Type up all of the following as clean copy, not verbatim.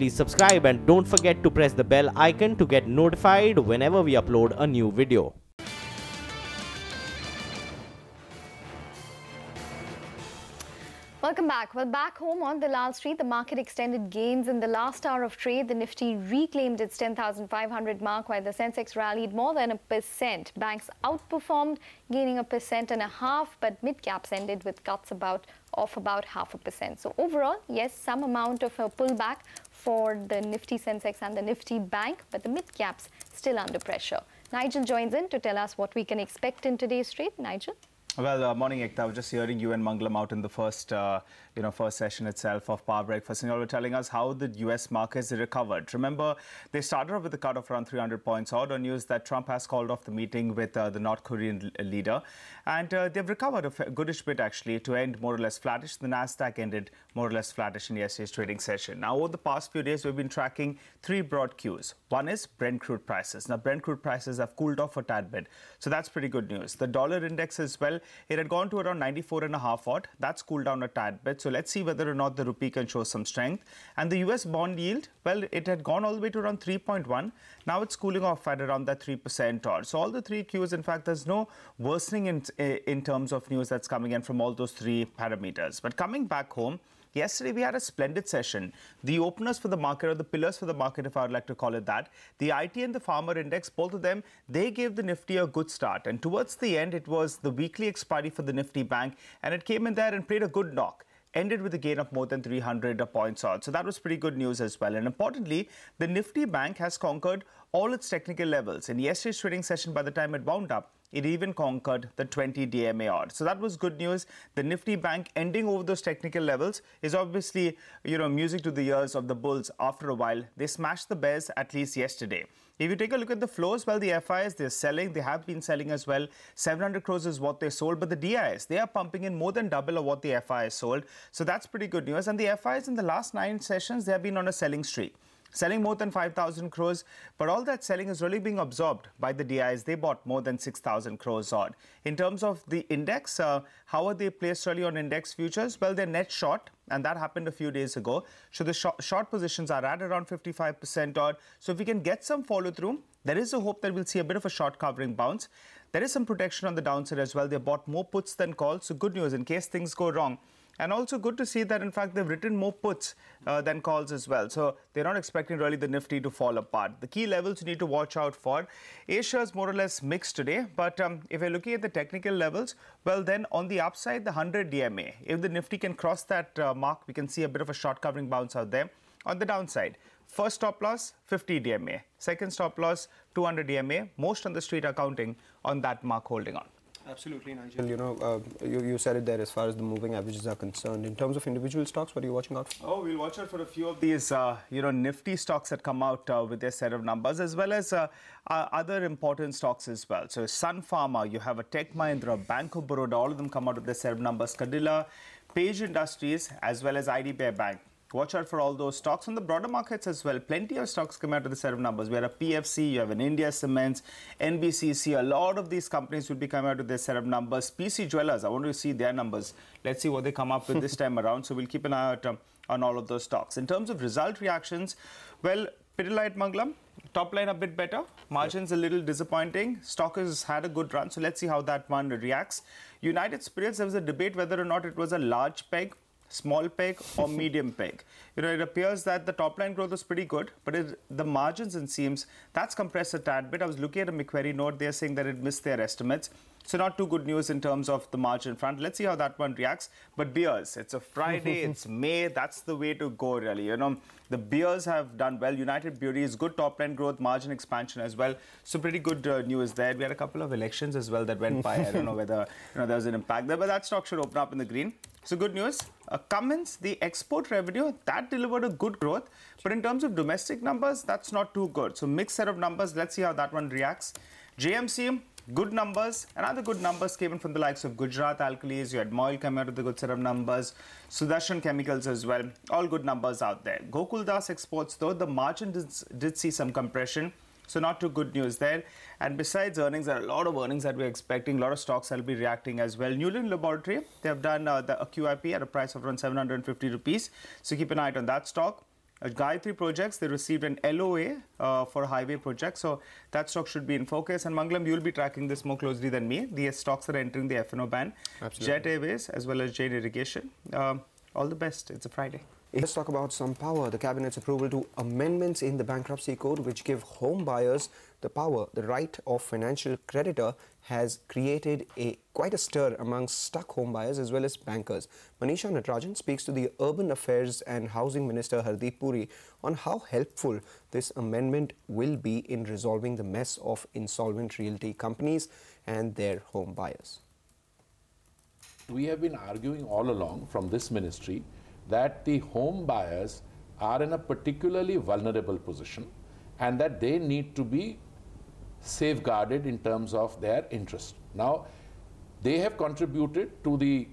please subscribe and don't forget to press the bell icon to get notified whenever we upload a new video. Welcome back. Well, back home on Dalal Street, the market extended gains in the last hour of trade. The Nifty reclaimed its 10,500 mark, while the Sensex rallied more than 1%. Banks outperformed, gaining 1.5%, but mid-caps ended with cuts of about 0.5%. So overall, yes, some amount of a pullback for the Nifty Sensex and the Nifty Bank, but the mid-caps still under pressure. Nigel joins in to tell us what we can expect in today's trade. Nigel? Well, morning, Ekta. I was just hearing you and Mangalam out in the first session itself of Power Breakfast, and you all were telling us how the U.S. markets recovered. Remember, they started off with a cut of around 300 points odd on news that Trump has called off the meeting with the North Korean leader, and they've recovered a goodish bit actually to end more or less flattish. The Nasdaq ended more or less flattish in yesterday's trading session. Now, over the past few days, we've been tracking three broad cues. One is Brent crude prices. Now, Brent crude prices have cooled off a tad bit, so that's pretty good news. The dollar index as well. It had gone to around 94.5 odd. That's cooled down a tad bit. So let's see whether or not the rupee can show some strength. And the US bond yield, well, it had gone all the way to around 3.1. Now it's cooling off at around that 3% odd. So all the three cues, in fact, there's no worsening in terms of news that's coming in from all those three parameters. But coming back home, yesterday, we had a splendid session. The openers for the market, or the pillars for the market, if I would like to call it that, the IT and the Farmer Index, both of them, they gave the Nifty a good start. And towards the end, it was the weekly expiry for the Nifty Bank, and it came in there and played a good knock. Ended with a gain of more than 300 points odd. So that was pretty good news as well. And importantly, the Nifty Bank has conquered all its technical levels. In yesterday's trading session, by the time it wound up, it even conquered the 20 DMA odd. So that was good news. The Nifty Bank ending over those technical levels is obviously, music to the ears of the bulls after a while. They smashed the bears at least yesterday. If you take a look at the flows, well, the FIs, they're selling. They have been selling as well. 700 crores is what they sold. But the DIs, they are pumping in more than double of what the FIs sold. So that's pretty good news. And the FIs in the last 9 sessions, they have been on a selling streak. Selling more than 5,000 crores, but all that selling is really being absorbed by the DIs. They bought more than 6,000 crores odd. In terms of the index, how are they placed really on index futures? Well, they're net short, and that happened a few days ago. So the short positions are at around 55% odd. So if we can get some follow through, there is a hope that we'll see a bit of a short covering bounce. There is some protection on the downside as well. They bought more puts than calls. So good news in case things go wrong. And also good to see that, in fact, they've written more puts than calls as well. So they're not expecting really the Nifty to fall apart. The key levels you need to watch out for. Asia is more or less mixed today. But if you're looking at the technical levels, well, then on the upside, the 100 DMA. If the Nifty can cross that mark, we can see a bit of a short covering bounce out there. On the downside, first stop loss, 50 DMA. Second stop loss, 200 DMA. Most on the street are counting on that mark holding on. Absolutely, Nigel. You said it there as far as the moving averages are concerned. In terms of individual stocks, what are you watching out for? Oh, we'll watch out for a few of these, nifty stocks that come out with their set of numbers, as well as other important stocks as well. So Sun Pharma, you have a Tech Mahindra, Bank of Baroda, all of them come out with their set of numbers. Cadilla, Page Industries, as well as IDBI Bank. Watch out for all those stocks on the broader markets as well. Plenty of stocks come out with a set of numbers. We have a PFC, you have an India Cements, NBCC. A lot of these companies will be coming out with their set of numbers. PC Jewelers, I want to see their numbers. Let's see what they come up with this time around. So we'll keep an eye out on all of those stocks. In terms of result reactions, well, Pidilite Mangalam, top line a bit better. Margins a little disappointing. Stock has had a good run. So let's see how that one reacts. United Spirits, there was a debate whether or not it was a large peg, small peg or medium peg. It appears that the top line growth was pretty good, but the margins, it seems, that's compressed a tad bit. I was looking at a Macquarie note. They're saying that it missed their estimates. So not too good news in terms of the margin front. Let's see how that one reacts. But beers, it's a Friday, it's May. That's the way to go, really. The beers have done well. United Breweries, good top line growth, margin expansion as well. So pretty good news there. We had a couple of elections as well that went by. I don't know whether there was an impact there, but that stock should open up in the green. So good news. Cummins, the export revenue, that delivered a good growth. But in terms of domestic numbers, that's not too good. So mixed set of numbers. Let's see how that one reacts. JMC, good numbers. And other good numbers came in from the likes of Gujarat Alkalis. You had Moil come out with a good set of numbers. Sudarshan Chemicals as well. All good numbers out there. Gokuldas Exports, though, the margin did see some compression. So not too good news there. And besides earnings, there are a lot of earnings that we're expecting. A lot of stocks that will be reacting as well. Newland Laboratory, they have done a QIP at a price of around 750 rupees. So keep an eye on that stock. Gayatri Projects, they received an LOA for a highway project. So that stock should be in focus. And Mangalam, you'll be tracking this more closely than me. The stocks that are entering the F&O ban. Absolutely. Jet Airways as well as Jain Irrigation. All the best. It's a Friday. Let's talk about some power. The Cabinet's approval to amendments in the bankruptcy code which give home buyers the power, the right of financial creditor, has created quite a stir amongst stuck home buyers as well as bankers. Manisha Natarajan speaks to the Urban Affairs and Housing Minister Hardeep Puri on how helpful this amendment will be in resolving the mess of insolvent realty companies and their home buyers. We have been arguing all along from this ministry that the home buyers are in a particularly vulnerable position and that they need to be safeguarded in terms of their interest. Now, they have contributed to the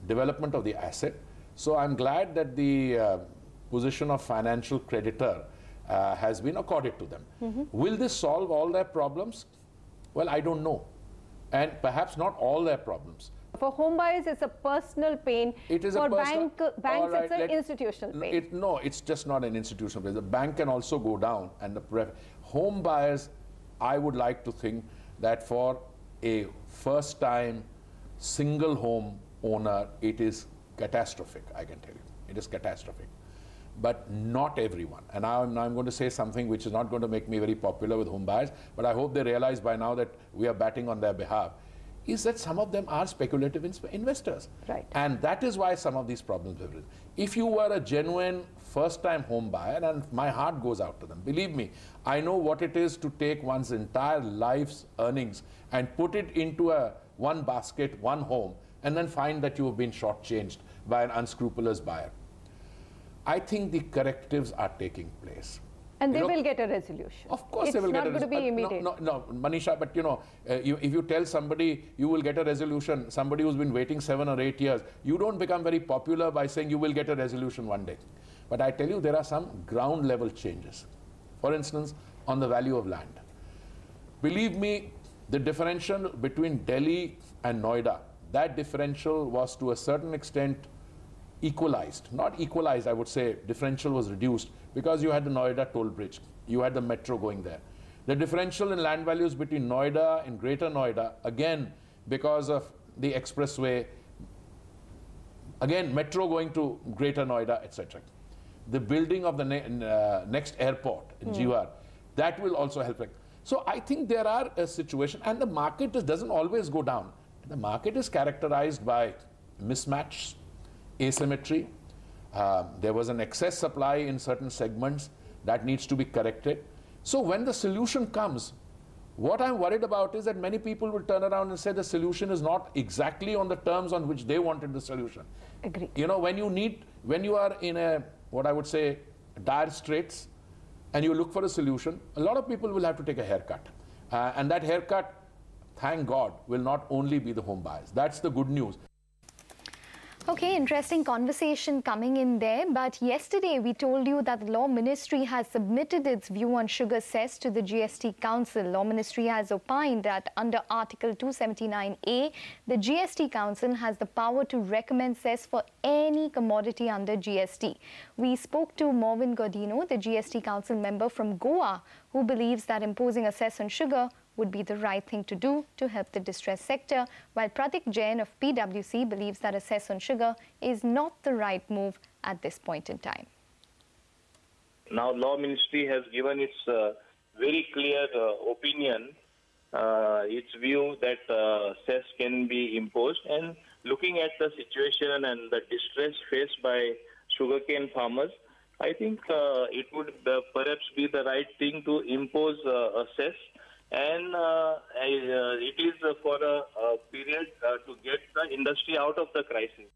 development of the asset, so I'm glad that the position of financial creditor has been accorded to them. Will this solve all their problems? Well, I don't know, and perhaps not all their problems. For home buyers, it's a personal pain. It is for a personal, banks, right, it's an institutional pain. No, it's just not an institutional pain. The bank can also go down, and the home buyers, I would like to think that for a first-time single home owner, it is catastrophic, I can tell you. It is catastrophic. But not everyone. And now I'm going to say something which is not going to make me very popular with home buyers, but I hope they realize by now that we are batting on their behalf, is that some of them are speculative investors. Right. And that is why some of these problems have arisen. If you were a genuine first-time home buyer, and my heart goes out to them, believe me, I know what it is to take one's entire life's earnings and put it into one basket, one home, and then find that you have been shortchanged by an unscrupulous buyer. I think the correctives are taking place. And they will get a resolution. Of course they will get a resolution. It's not going to be immediate. No, Manisha, but if you tell somebody you will get a resolution, somebody who's been waiting 7 or 8 years, you don't become very popular by saying you will get a resolution one day. But I tell you, there are some ground level changes. For instance, on the value of land. Believe me, the differential between Delhi and Noida, that differential was to a certain extent equalized. Not equalized, I would say, differential was reduced because you had the Noida toll bridge, you had the metro going there. The differential in land values between Noida and Greater Noida, again, because of the expressway, again, metro going to Greater Noida, etc. The building of the next airport in Jiwar, that will also help. So I think there are a situation, and the market doesn't always go down. The market is characterized by mismatch, asymmetry. There was an excess supply in certain segments that needs to be corrected. So when the solution comes, what I'm worried about is that many people will turn around and say the solution is not exactly on the terms on which they wanted the solution. Agree. You know, when you are in what I would say, dire straits, and you look for a solution, a lot of people will have to take a haircut. And that haircut, thank God, will not only be the home buyers. That's the good news. Okay, interesting conversation coming in there. But yesterday we told you that the Law Ministry has submitted its view on sugar cess to the GST Council. Law Ministry has opined that under Article 279A, the GST Council has the power to recommend cess for any commodity under GST. We spoke to Morvin Godino, the GST Council member from Goa, who believes that imposing a cess on sugar would be the right thing to do to help the distressed sector, while Pratik Jain of PwC believes that a cess on sugar is not the right move at this point in time. Now, Law Ministry has given its very clear opinion, its view that cess can be imposed, and looking at the situation and the distress faced by sugarcane farmers, I think it would perhaps be the right thing to impose a cess. And it is for a period to get the industry out of the crisis.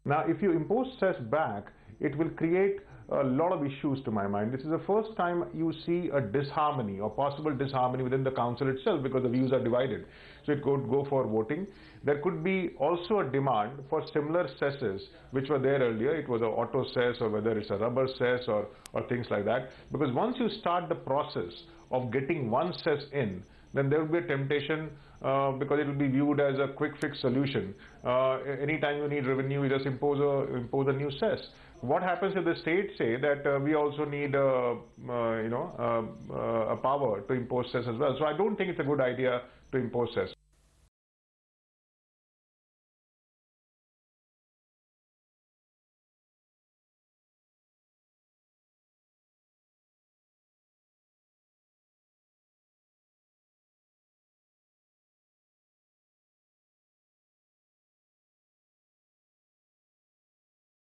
Now, if you impose cess back, it will create a lot of issues to my mind. This is the first time you see a disharmony or possible disharmony within the council itself because the views are divided. So it could go for voting. There could be also a demand for similar cesses which were there earlier. It was an auto cess or whether it's a rubber cess or things like that. Because once you start the process of getting one cess in, then there will be a temptation because it will be viewed as a quick fix solution. Anytime you need revenue, you just impose a new cess. What happens if the states say that we also need a power to impose cess as well? So I don't think it's a good idea to impose cess.